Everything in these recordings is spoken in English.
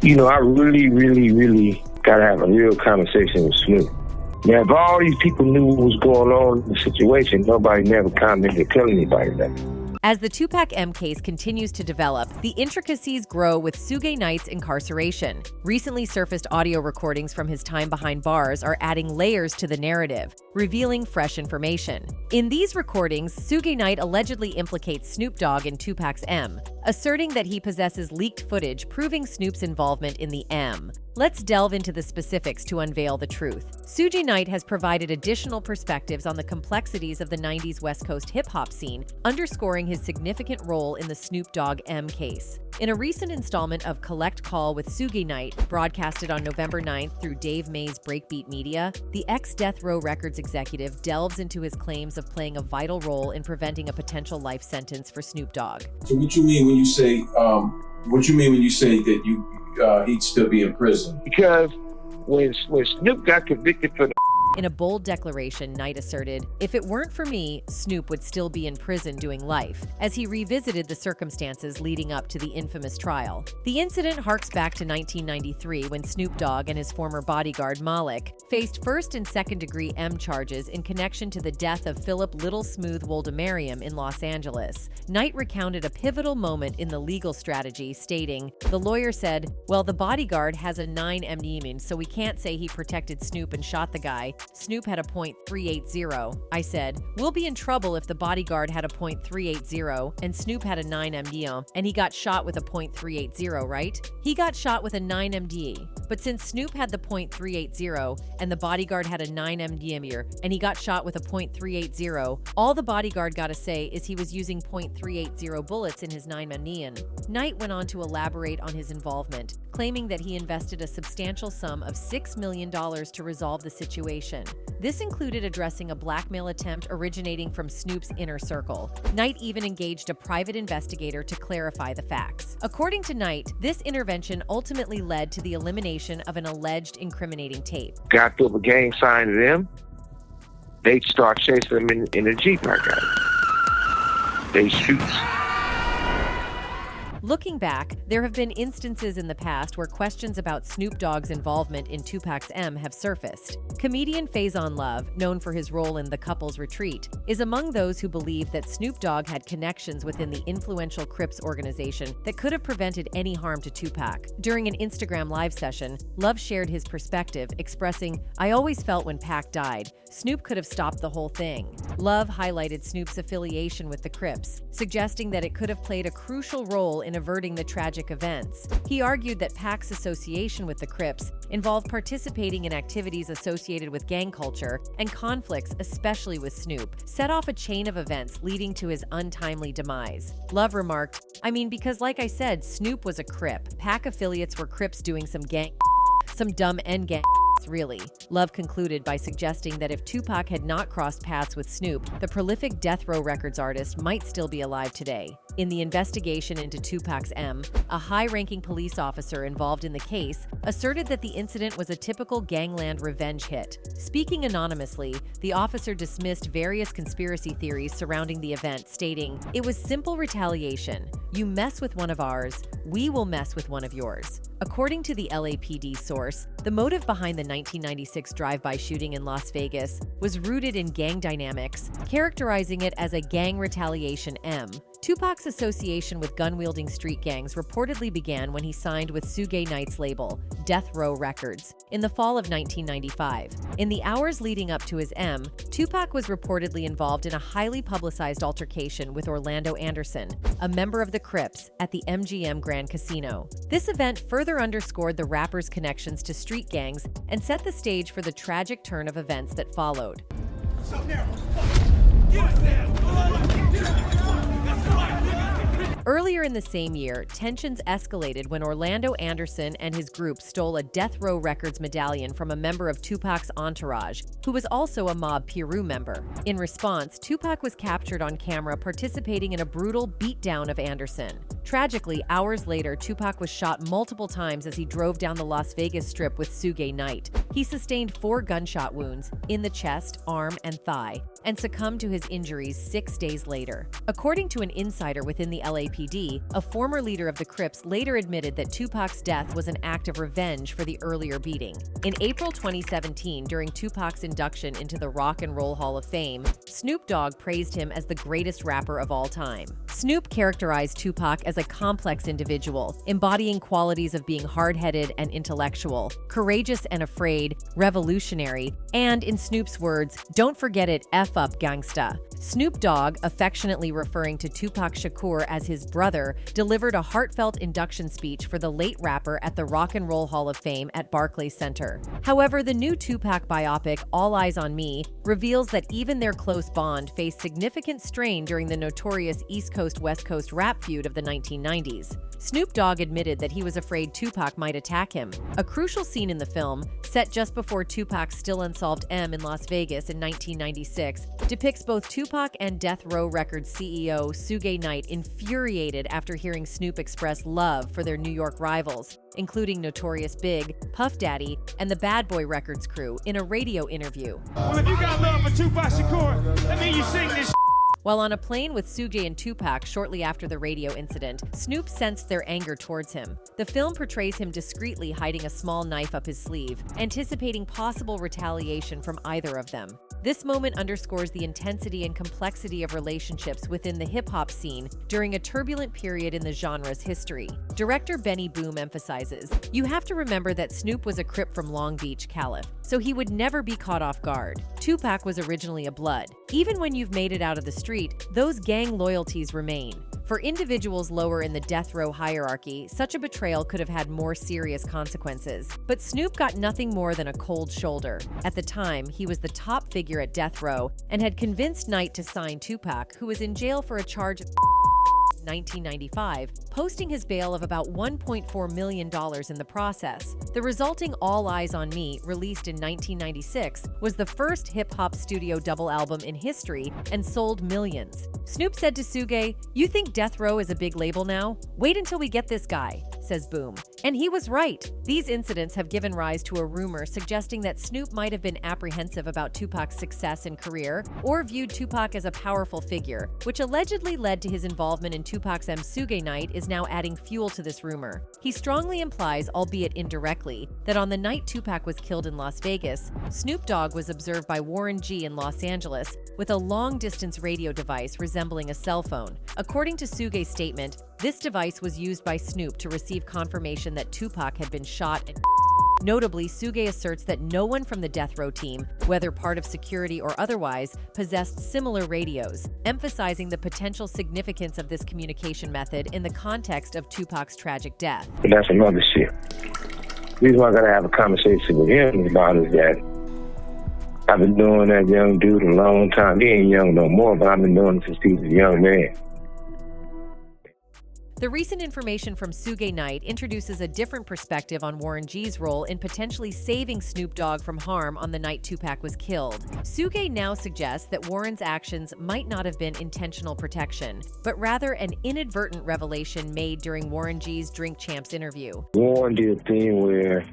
I really gotta have a real conversation with Snoop. Now, if all these people knew what was going on in the situation, nobody never commented to tell anybody that. As the Tupac M case continues to develop, the intricacies grow with Suge Knight's incarceration. Recently surfaced audio recordings from his time behind bars are adding layers to the narrative, revealing fresh information. In these recordings, Suge Knight allegedly implicates Snoop Dogg in Tupac's M, asserting that he possesses leaked footage proving Snoop's involvement in the M. Let's delve into the specifics to unveil the truth. Suge Knight has provided additional perspectives on the complexities of the 90s West Coast hip-hop scene, underscoring his significant role in the Snoop Dogg M case. In a recent installment of Collect Call with Suge Knight, broadcasted on November 9th through Dave May's Breakbeat Media, the ex-Death Row Records executive delves into his claims of playing a vital role in preventing a potential life sentence for Snoop Dogg. So what you mean when you say that he'd still be in prison? Because when Snoop got convicted for the In a bold declaration, Knight asserted, "If it weren't for me, Snoop would still be in prison doing life," as he revisited the circumstances leading up to the infamous trial. The incident harks back to 1993 when Snoop Dogg and his former bodyguard Malik faced first and second-degree M charges in connection to the death of Philip Little Smooth Woldemariam in Los Angeles. Knight recounted a pivotal moment in the legal strategy, stating, "The lawyer said, well, the bodyguard has a 9 MD, so we can't say he protected Snoop and shot the guy. Snoop had a .380. I said, we'll be in trouble if the bodyguard had a .380 and Snoop had a 9 MD and he got shot with a .380, right? He got shot with a 9 MD. But since Snoop had the .380 and the bodyguard had a 9 MD and he got shot with a .380, all the bodyguard got to say is he was using .380 bullets in his 9 MD. Knight went on to elaborate on his involvement, claiming that he invested a substantial sum of $6 million to resolve the situation. This included addressing a blackmail attempt originating from Snoop's inner circle. Knight even engaged a private investigator to clarify the facts. According to Knight, this intervention ultimately led to the elimination of an alleged incriminating tape. got through a gang sign to them, they'd start chasing them in a Jeep like that. They shoot. Looking back, there have been instances in the past where questions about Snoop Dogg's involvement in Tupac's M have surfaced. Comedian Faison Love, known for his role in The Couple's Retreat, is among those who believe that Snoop Dogg had connections within the influential Crips organization that could have prevented any harm to Tupac. During an Instagram live session, Love shared his perspective, expressing, "I always felt when Pac died, Snoop could have stopped the whole thing." Love highlighted Snoop's affiliation with the Crips, suggesting that it could have played a crucial role in averting the tragic events. He argued that Pac's association with the Crips involved participating in activities associated with gang culture and conflicts, especially with Snoop, set off a chain of events leading to his untimely demise. Love remarked, "I mean, because like I said, Snoop was a Crip. Pac affiliates were Crips doing some dumb end gang really." Love concluded by suggesting that if Tupac had not crossed paths with Snoop, the prolific Death Row Records artist might still be alive today. In the investigation into Tupac's M, a high-ranking police officer involved in the case asserted that the incident was a typical gangland revenge hit. Speaking anonymously, the officer dismissed various conspiracy theories surrounding the event, stating, "It was simple retaliation. You mess with one of ours, we will mess with one of yours." According to the LAPD source, the motive behind the 1996 drive-by shooting in Las Vegas was rooted in gang dynamics, characterizing it as a gang retaliation M. Tupac's association with gun-wielding street gangs reportedly began when he signed with Suge Knight's label, Death Row Records, in the fall of 1995. In the hours leading up to his M, Tupac was reportedly involved in a highly publicized altercation with Orlando Anderson, a member of the Crips, at the MGM Grand Casino. This event further underscored the rapper's connections to street gangs and set the stage for the tragic turn of events that followed. Earlier in the same year, tensions escalated when Orlando Anderson and his group stole a Death Row Records medallion from a member of Tupac's entourage, who was also a Mob Piru member. In response, Tupac was captured on camera participating in a brutal beatdown of Anderson. Tragically, hours later, Tupac was shot multiple times as he drove down the Las Vegas Strip with Suge Knight. He sustained 4 gunshot wounds in the chest, arm, and thigh, and succumbed to his injuries 6 days later. According to an insider within the LAPD, a former leader of the Crips later admitted that Tupac's death was an act of revenge for the earlier beating. In April 2017, during Tupac's induction into the Rock and Roll Hall of Fame, Snoop Dogg praised him as the greatest rapper of all time. Snoop characterized Tupac as a complex individual, embodying qualities of being hard-headed and intellectual, courageous and afraid, revolutionary, and, in Snoop's words, "Don't forget it, F up gangsta." Snoop Dogg, affectionately referring to Tupac Shakur as his brother, delivered a heartfelt induction speech for the late rapper at the Rock and Roll Hall of Fame at Barclays Center. However, the new Tupac biopic, All Eyes on Me, reveals that even their close bond faced significant strain during the notorious East Coast-West Coast rap feud of the 1990s. Snoop Dogg admitted that he was afraid Tupac might attack him. A crucial scene in the film, set just before Tupac's still unsolved M in Las Vegas in 1996, depicts both Tupac and Death Row Records CEO Suge Knight infuriated after hearing Snoop express love for their New York rivals, including Notorious Big, Puff Daddy, and the Bad Boy Records crew, in a radio interview. Well, if you got love for Tupac Shakur, let me you sing this. While on a plane with Suge and Tupac shortly after the radio incident, Snoop sensed their anger towards him. The film portrays him discreetly hiding a small knife up his sleeve, anticipating possible retaliation from either of them. This moment underscores the intensity and complexity of relationships within the hip-hop scene during a turbulent period in the genre's history. Director Benny Boom emphasizes, "You have to remember that Snoop was a Crip from Long Beach, Calif, so he would never be caught off guard. Tupac was originally a Blood. Even when you've made it out of the street, those gang loyalties remain." For individuals lower in the death row hierarchy, such a betrayal could have had more serious consequences. But Snoop got nothing more than a cold shoulder. At the time, he was the top figure at death row and had convinced Knight to sign Tupac, who was in jail for a charge of 1995, posting his bail of about $1.4 million in the process. The resulting All Eyes on Me, released in 1996, was the first hip-hop studio double album in history and sold millions. Snoop said to Suge, "You think Death Row is a big label now? Wait until we get this guy," says Boom. And he was right. These incidents have given rise to a rumor suggesting that Snoop might have been apprehensive about Tupac's success and career, or viewed Tupac as a powerful figure, which allegedly led to his involvement in Tupac's M. Suge Knight is now adding fuel to this rumor. He strongly implies, albeit indirectly, that on the night Tupac was killed in Las Vegas, Snoop Dogg was observed by Warren G. in Los Angeles with a long-distance radio device resembling a cell phone. According to Suge's statement, this device was used by Snoop to receive confirmation that Tupac had been shot and Notably, Suge asserts that no one from the death row team, whether part of security or otherwise, possessed similar radios, emphasizing the potential significance of this communication method in the context of Tupac's tragic death. But that's another shit. The reason why I gotta have a conversation with him about is that I've been doing that young dude a long time. He ain't young no more, but I've been doing it since he was a young man. The recent information from Suge Knight introduces a different perspective on Warren G's role in potentially saving Snoop Dogg from harm on the night Tupac was killed. Suge now suggests that Warren's actions might not have been intentional protection, but rather an inadvertent revelation made during Warren G's Drink Champs interview. Warren did a thing where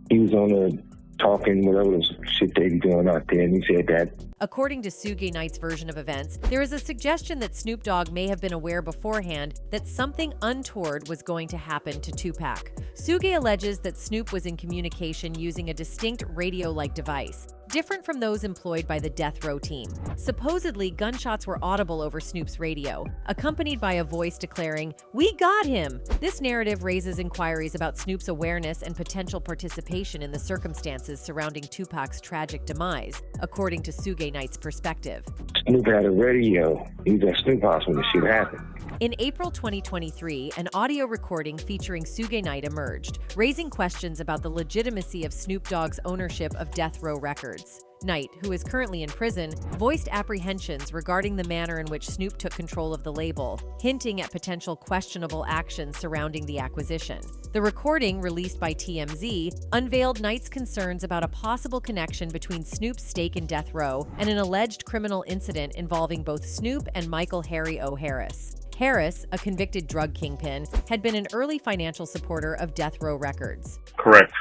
he was on a talking, whatever the shit they be doing out there, and he said that. According to Suge Knight's version of events, there is a suggestion that Snoop Dogg may have been aware beforehand that something untoward was going to happen to Tupac. Suge alleges that Snoop was in communication using a distinct radio-like device, different from those employed by the death row team. Supposedly, gunshots were audible over Snoop's radio, accompanied by a voice declaring, "We got him!" This narrative raises inquiries about Snoop's awareness and potential participation in the circumstances surrounding Tupac's tragic demise, according to Suge Knight's perspective. Snoop had a radio. He was at Snoop House when the shit happened. In April 2023, an audio recording featuring Suge Knight emerged, raising questions about the legitimacy of Snoop Dogg's ownership of Death Row Records. Knight, who is currently in prison, voiced apprehensions regarding the manner in which Snoop took control of the label, hinting at potential questionable actions surrounding the acquisition. The recording, released by TMZ, unveiled Knight's concerns about a possible connection between Snoop's stake in Death Row and an alleged criminal incident involving both Snoop and Michael Harry O. Harris. Harris, a convicted drug kingpin, had been an early financial supporter of Death Row Records. Correct.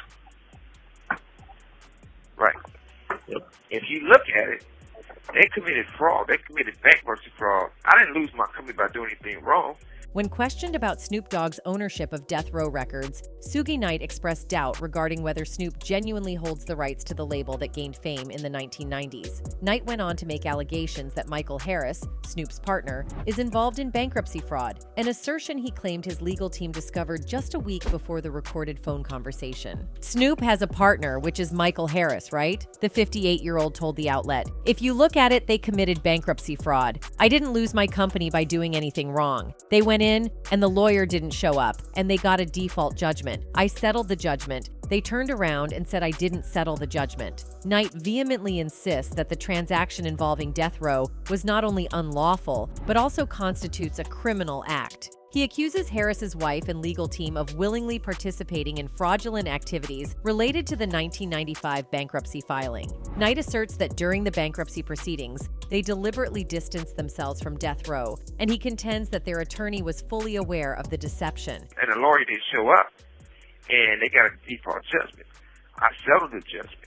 Right. Yep. If you look at it, they committed fraud. They committed bankruptcy fraud. I didn't lose my company by doing anything wrong. When questioned about Snoop Dogg's ownership of Death Row Records, Suge Knight expressed doubt regarding whether Snoop genuinely holds the rights to the label that gained fame in the 1990s. Knight went on to make allegations that Michael Harris, Snoop's partner, is involved in bankruptcy fraud, an assertion he claimed his legal team discovered just a week before the recorded phone conversation. Snoop has a partner, which is Michael Harris, right? The 58-year-old told the outlet. If you look at it, they committed bankruptcy fraud. I didn't lose my company by doing anything wrong. They went in and the lawyer didn't show up and they got a default judgment. I settled the judgment. They turned around and said I didn't settle the judgment. Knight vehemently insists that the transaction involving Death Row was not only unlawful, but also constitutes a criminal act. He accuses Harris's wife and legal team of willingly participating in fraudulent activities related to the 1995 bankruptcy filing. Knight asserts that during the bankruptcy proceedings, they deliberately distanced themselves from Death Row, and he contends that their attorney was fully aware of the deception. And the lawyer didn't show up, and they got a default judgment. I settled the judgment.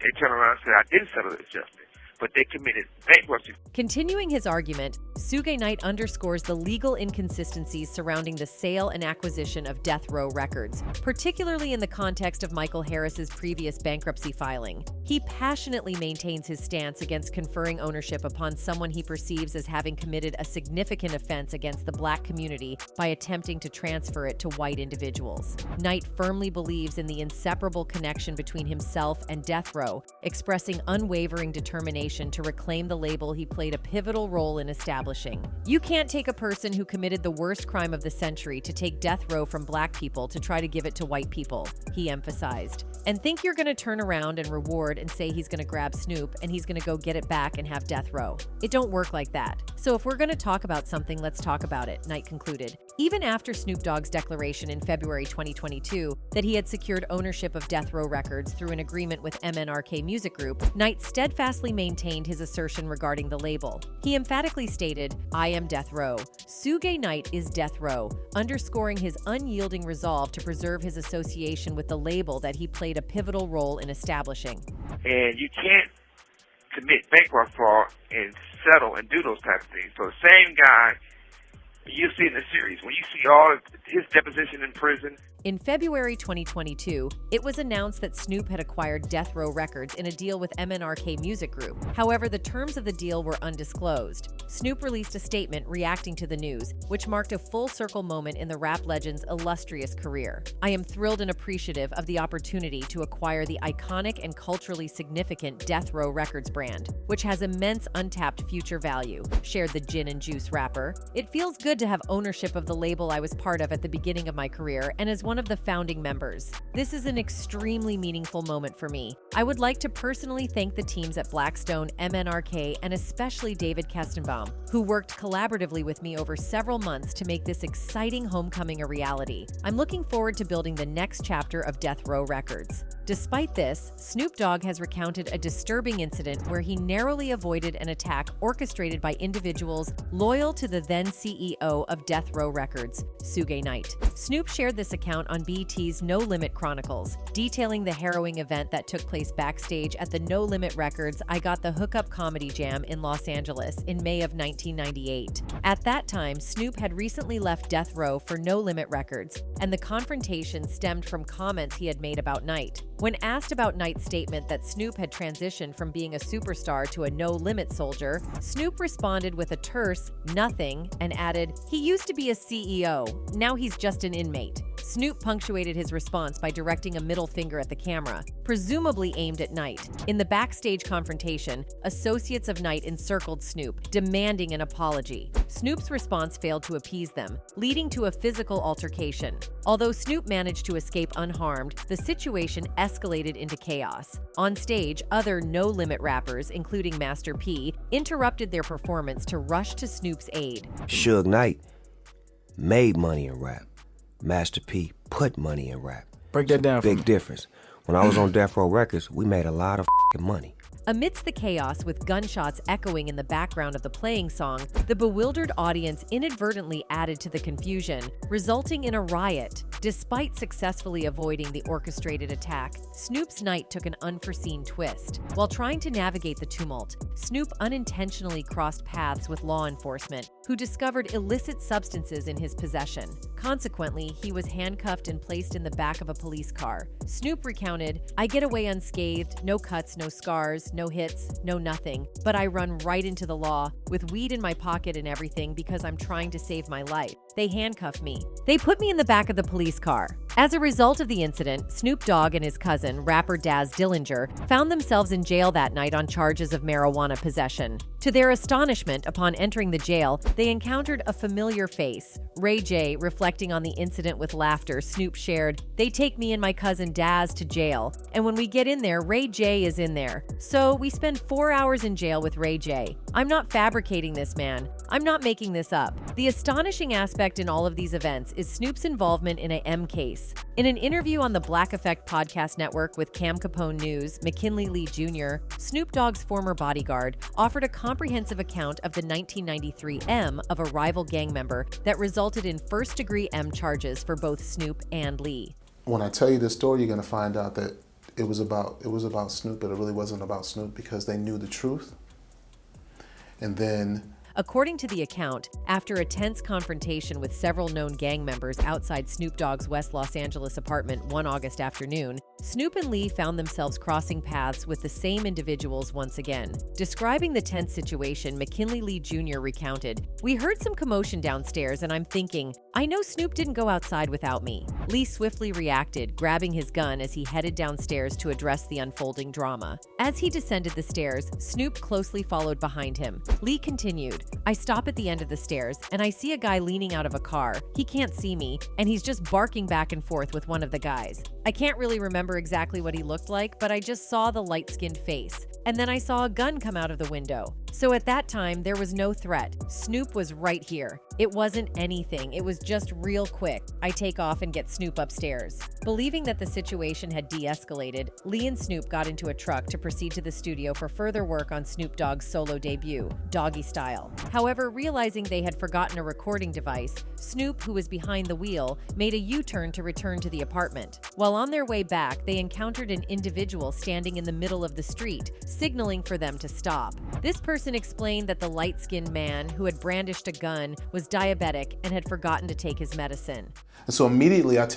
They turned around and said I didn't settle the judgment, but they committed bankruptcy. Continuing his argument, Suge Knight underscores the legal inconsistencies surrounding the sale and acquisition of Death Row Records, particularly in the context of Michael Harris's previous bankruptcy filing. He passionately maintains his stance against conferring ownership upon someone he perceives as having committed a significant offense against the Black community by attempting to transfer it to white individuals. Knight firmly believes in the inseparable connection between himself and Death Row, expressing unwavering determination to reclaim the label he played a pivotal role in establishing. You can't take a person who committed the worst crime of the century to take death row from Black people to try to give it to white people, he emphasized. And think you're going to turn around and reward and say he's going to grab Snoop and he's going to go get it back and have death row. It don't work like that. So if we're going to talk about something, let's talk about it, Knight concluded. Even after Snoop Dogg's declaration in February 2022 that he had secured ownership of Death Row Records through an agreement with MNRK Music Group, Knight steadfastly maintained his assertion regarding the label. He emphatically stated, "I am Death Row. Suge Knight is Death Row," underscoring his unyielding resolve to preserve his association with the label that he played a pivotal role in establishing. And you can't commit bankruptcy fraud and settle and do those types of things. So the same guy you see in the series, when you see all of his deposition in prison. In February 2022, it was announced that Snoop had acquired Death Row Records in a deal with MNRK Music Group. However, the terms of the deal were undisclosed. Snoop released a statement reacting to the news, which marked a full-circle moment in the rap legend's illustrious career. "I am thrilled and appreciative of the opportunity to acquire the iconic and culturally significant Death Row Records brand, which has immense untapped future value," shared the Gin and Juice rapper. "It feels good to have ownership of the label I was part of at the beginning of my career and as one of the founding members. This is an extremely meaningful moment for me. I would like to personally thank the teams at Blackstone, MNRK, and especially David Kestenbaum, who worked collaboratively with me over several months to make this exciting homecoming a reality. I'm looking forward to building the next chapter of Death Row Records." Despite this, Snoop Dogg has recounted a disturbing incident where he narrowly avoided an attack orchestrated by individuals loyal to the then CEO of Death Row Records, Suge Knight. Snoop shared this account on BET's No Limit Chronicles, detailing the harrowing event that took place backstage at the No Limit Records I Got the Hookup Comedy Jam in Los Angeles in May of 1998. At that time, Snoop had recently left Death Row for No Limit Records, and the confrontation stemmed from comments he had made about Knight. When asked about Knight's statement that Snoop had transitioned from being a superstar to a no-limit soldier, Snoop responded with a terse "nothing" and added, "He used to be a CEO, now he's just an inmate." Snoop punctuated his response by directing a middle finger at the camera, presumably aimed at Knight. In the backstage confrontation, associates of Knight encircled Snoop, demanding an apology. Snoop's response failed to appease them, leading to a physical altercation. Although Snoop managed to escape unharmed, the situation escalated into chaos. On stage, other No Limit rappers, including Master P, interrupted their performance to rush to Snoop's aid. Suge Knight made money in rap. Master P put money in rap. Break that down for me. Big difference. When I was on Death Row Records, we made a lot of money. Amidst the chaos, with gunshots echoing in the background of the playing song, the bewildered audience inadvertently added to the confusion, resulting in a riot. Despite successfully avoiding the orchestrated attack, Snoop's night took an unforeseen twist. While trying to navigate the tumult, Snoop unintentionally crossed paths with law enforcement, who discovered illicit substances in his possession. Consequently, he was handcuffed and placed in the back of a police car. Snoop recounted, "I get away unscathed, no cuts, no scars, no hits, no nothing, but I run right into the law, with weed in my pocket and everything because I'm trying to save my life. They handcuffed me. They put me in the back of the police car." As a result of the incident, Snoop Dogg and his cousin, rapper Daz Dillinger, found themselves in jail that night on charges of marijuana possession. To their astonishment, upon entering the jail, they encountered a familiar face. Ray J, reflecting on the incident with laughter, Snoop shared, "They take me and my cousin Daz to jail, and when we get in there, Ray J is in there. So we spend 4 hours in jail with Ray J. I'm not fabricating this, man. I'm not making this up." The astonishing aspect in all of these events is Snoop's involvement in a M case. In an interview on the Black Effect podcast network with Cam Capone News, McKinley Lee Jr., Snoop Dogg's former bodyguard, offered a comprehensive account of the 1993 M of a rival gang member that resulted in first-degree M charges for both Snoop and Lee. When I tell you this story, you're going to find out that it was about Snoop, but it really wasn't about Snoop because they knew the truth. And then, according to the account, after a tense confrontation with several known gang members outside Snoop Dogg's West Los Angeles apartment one August afternoon, Snoop and Lee found themselves crossing paths with the same individuals once again. Describing the tense situation, McKinley Lee Jr. recounted, "We heard some commotion downstairs and I'm thinking, I know Snoop didn't go outside without me." Lee swiftly reacted, grabbing his gun as he headed downstairs to address the unfolding drama. As he descended the stairs, Snoop closely followed behind him. Lee continued, "I stop at the end of the stairs and I see a guy leaning out of a car. He can't see me and he's just barking back and forth with one of the guys. I can't really remember exactly what he looked like, but I just saw the light-skinned face. And then I saw a gun come out of the window. So at that time, there was no threat. Snoop was right here. It wasn't anything. It was just real quick. I take off and get Snoop upstairs." Believing that the situation had de-escalated, Lee and Snoop got into a truck to proceed to the studio for further work on Snoop Dogg's solo debut, Doggy Style. However, realizing they had forgotten a recording device, Snoop, who was behind the wheel, made a U-turn to return to the apartment. While on their way back, they encountered an individual standing in the middle of the street, signaling for them to stop. This person explained that the light-skinned man who had brandished a gun was diabetic and had forgotten to take his medicine. and so immediately I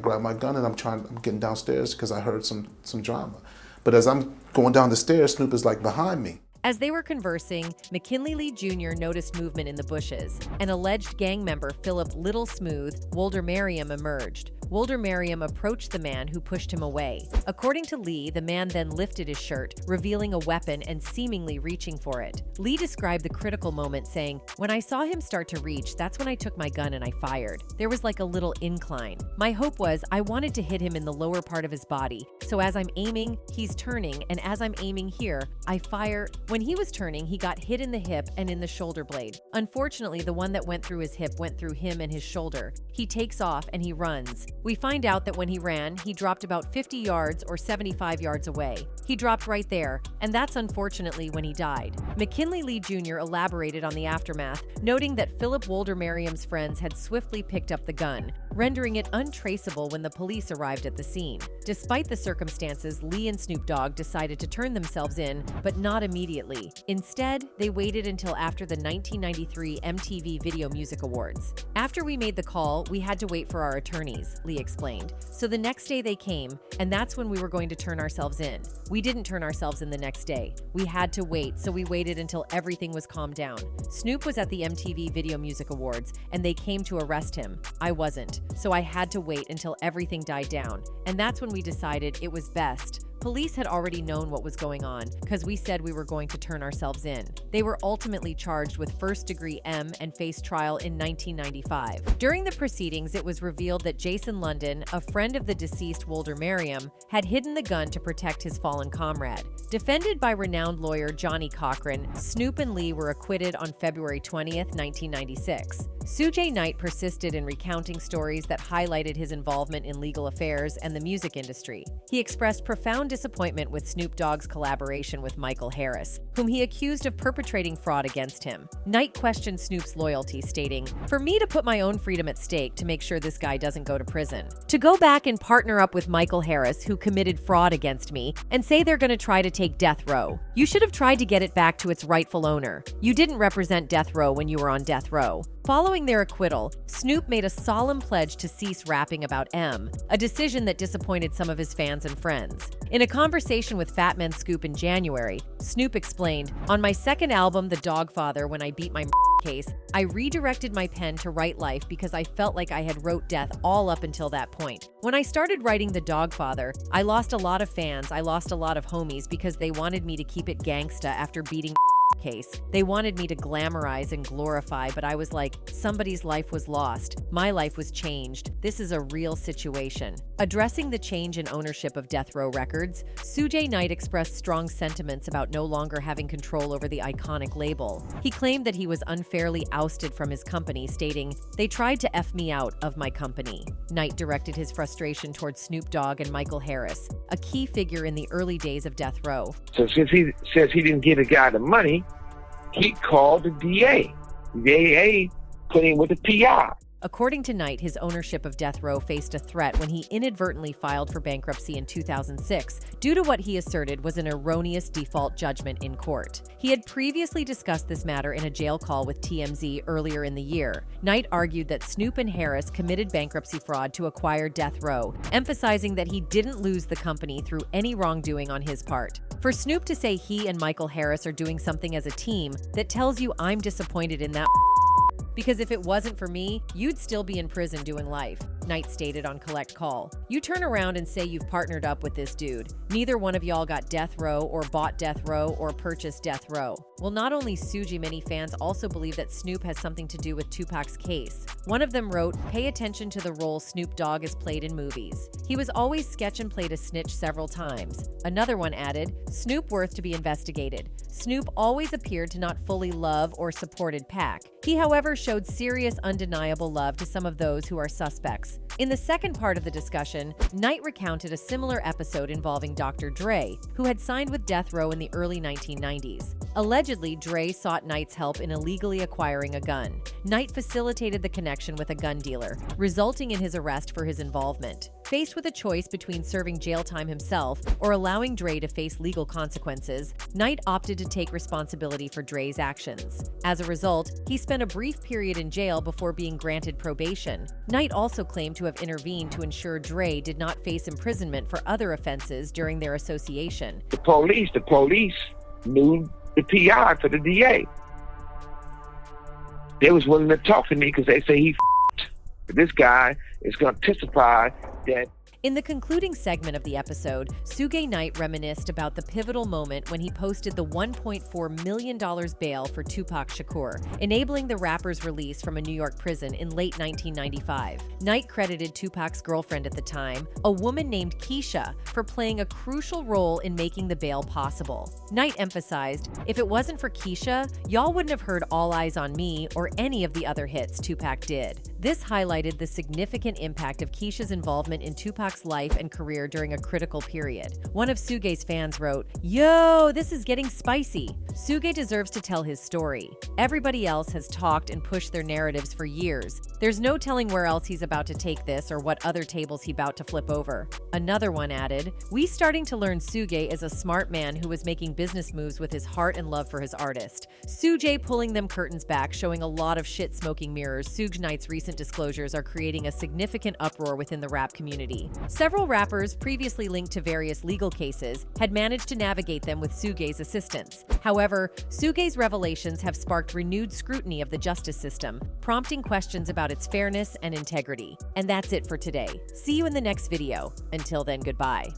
grab my gun and I'm getting downstairs because I heard some drama. But as I'm going down the stairs, Snoop is like behind me. As they were conversing, McKinley Lee Jr. noticed movement in the bushes. An alleged gang member, Philip Little Smooth, Wolder Merriam, emerged. Wolder Merriam approached the man who pushed him away. According to Lee, the man then lifted his shirt, revealing a weapon and seemingly reaching for it. Lee described the critical moment, saying, "When I saw him start to reach, that's when I took my gun and I fired. There was like a little incline. My hope was I wanted to hit him in the lower part of his body. So as I'm aiming, he's turning, and as I'm aiming here, I fire." When he was turning, he got hit in the hip and in the shoulder blade. Unfortunately, the one that went through his hip went through him and his shoulder. He takes off and he runs. We find out that when he ran, he dropped about 50 yards or 75 yards away. He dropped right there, and that's unfortunately when he died. McKinley Lee Jr. elaborated on the aftermath, noting that Philip Wolder Merriam's friends had swiftly picked up the gun, rendering it untraceable when the police arrived at the scene. Despite the circumstances, Lee and Snoop Dogg decided to turn themselves in, but not immediately. Instead, they waited until after the 1993 MTV Video Music Awards. "After we made the call, we had to wait for our attorneys," Lee explained. "So the next day they came, and that's when we were going to turn ourselves in. We didn't turn ourselves in the next day. We had to wait, so we waited until everything was calmed down. Snoop was at the MTV Video Music Awards, and they came to arrest him. I wasn't, so I had to wait until everything died down, and that's when we decided it was best. Police had already known what was going on because we said we were going to turn ourselves in." They were ultimately charged with first-degree M and faced trial in 1995. During the proceedings, it was revealed that Jason London, a friend of the deceased Wolder Merriam, had hidden the gun to protect his fallen comrade. Defended by renowned lawyer Johnny Cochran, Snoop and Lee were acquitted on February 20th, 1996. Suge Knight persisted in recounting stories that highlighted his involvement in legal affairs and the music industry. He expressed profound profound disappointment with Snoop Dogg's collaboration with Michael Harris, whom he accused of perpetrating fraud against him. Knight questioned Snoop's loyalty, stating, "For me to put my own freedom at stake to make sure this guy doesn't go to prison. To go back and partner up with Michael Harris, who committed fraud against me, and say they're going to try to take death row. You should have tried to get it back to its rightful owner. You didn't represent death row when you were on death row." Following their acquittal, Snoop made a solemn pledge to cease rapping about M, a decision that disappointed some of his fans and friends. In a conversation with Fat Man Scoop in January, Snoop explained, "On my second album, The Dogfather, when I beat my case, I redirected my pen to write life because I felt like I had wrote death all up until that point. When I started writing The Dogfather, I lost a lot of fans, I lost a lot of homies because they wanted me to keep it gangsta after beating case. They wanted me to glamorize and glorify, but I was like, somebody's life was lost. My life was changed. This is a real situation." Addressing the change in ownership of Death Row Records, Suge Knight expressed strong sentiments about no longer having control over the iconic label. He claimed that he was unfairly ousted from his company, stating, "They tried to F me out of my company." Knight directed his frustration towards Snoop Dogg and Michael Harris, a key figure in the early days of Death Row. So since he says he didn't give the guy the money, he called the DA. The DA put him with the PI. According to Knight, his ownership of Death Row faced a threat when he inadvertently filed for bankruptcy in 2006 due to what he asserted was an erroneous default judgment in court. He had previously discussed this matter in a jail call with TMZ earlier in the year. Knight argued that Snoop and Harris committed bankruptcy fraud to acquire Death Row, emphasizing that he didn't lose the company through any wrongdoing on his part. For Snoop to say he and Michael Harris are doing something as a team, that tells you I'm disappointed in that, because if it wasn't for me, you'd still be in prison doing life, Knight stated on Collect Call. You turn around and say you've partnered up with this dude. Neither one of y'all got Death Row or bought Death Row or purchased Death Row. Well, not only Suge, many fans also believe that Snoop has something to do with Tupac's case. One of them wrote, "Pay attention to the role Snoop Dogg has played in movies. He was always sketch and played a snitch several times." Another one added, "Snoop worth to be investigated. Snoop always appeared to not fully love or supported Pac. He, however, showed serious, undeniable love to some of those who are suspects." In the second part of the discussion, Knight recounted a similar episode involving Dr. Dre, who had signed with Death Row in the early 1990s. Allegedly, Dre sought Knight's help in illegally acquiring a gun. Knight facilitated the connection with a gun dealer, resulting in his arrest for his involvement. Faced with a choice between serving jail time himself or allowing Dre to face legal consequences, Knight opted to take responsibility for Dre's actions. As a result, he spent a brief period in jail before being granted probation. Knight also claimed to have intervened to ensure Dre did not face imprisonment for other offenses during their association. The police knew the PI for the DA. They was willing to talk to me because they say he f***ed. This guy is going to testify that. In the concluding segment of the episode, Suge Knight reminisced about the pivotal moment when he posted the $1.4 million bail for Tupac Shakur, enabling the rapper's release from a New York prison in late 1995. Knight credited Tupac's girlfriend at the time, a woman named Keisha, for playing a crucial role in making the bail possible. Knight emphasized, "If it wasn't for Keisha, y'all wouldn't have heard All Eyes on Me or any of the other hits Tupac did." This highlighted the significant impact of Keisha's involvement in Tupac's life and career during a critical period. One of Suge's fans wrote, "Yo, this is getting spicy. Suge deserves to tell his story. Everybody else has talked and pushed their narratives for years. There's no telling where else he's about to take this or what other tables he's about to flip over." Another one added, "We starting to learn Suge is a smart man who was making business moves with his heart and love for his artist. Suge pulling them curtains back, showing a lot of shit-smoking mirrors. Suge Knight's recent disclosures are creating a significant uproar within the rap community." Several rappers previously linked to various legal cases had managed to navigate them with Suge's assistance. However, Suge's revelations have sparked renewed scrutiny of the justice system, prompting questions about its fairness and integrity. And that's it for today. See you in the next video. Until then, goodbye.